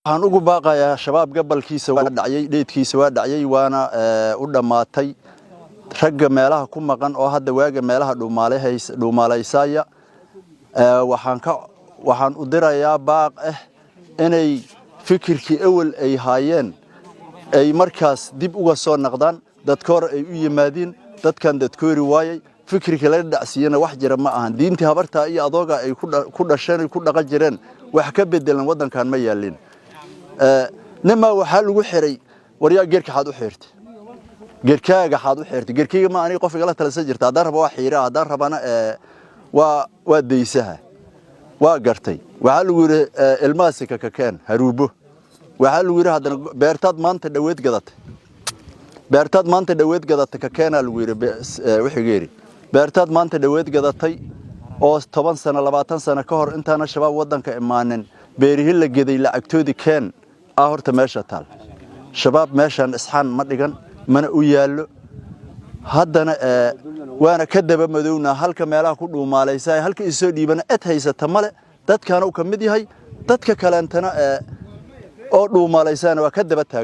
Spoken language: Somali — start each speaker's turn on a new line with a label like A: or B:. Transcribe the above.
A: waxaan ugu baaqayaa shabaab gabalkiisa waa dhacay dheedkiisa waa dhacay waana u dhamaatay ragga meelaha ku maqan oo hadda waaga meelaha dhuumaaleysaya waxaan u dirayaa baaq inay fikirkii awal ay haayeen ay markaas dib uga soo noqdaan dadka hor ay u yimaadeen dadkan dadkoori waayay fikirka la dhacsiina wax jira ma ahan diintii habarta iyo adooga ay ku dhasheen ku dhaqan jireen wax ka bedelan wadankan ma yaalin nima waxa lagu xiray wariya geerka xad u xirtay geerkaaga xad u xirtay geerkayga ma ani qof igala talsan jirta hadaan rabo wax xiira hadaan rabana waa deysaha waa gartay waxa lagu yiri ilmaasika ka keen haruubo waxa lagu yiri hadana beertad maanta dhaweed gadatay ka keena lagu yiri wixii geeri beertad maanta dhaweed gadatay oo 10 sano 20 sano ka hor intaana shabaab wadanka imaanin beerihi la geday lacagtoodi keen horta meesha taal shabaab meeshan isxaan ma dhigan mana u yaalo haddana waana ka daba madowna halka meelaha ku dhuumaaleysay halka isoo dhiibana haysata male dadkana uu kamid yahay dadka kaleentana oo dhuumaaleysana waa ka daba taagan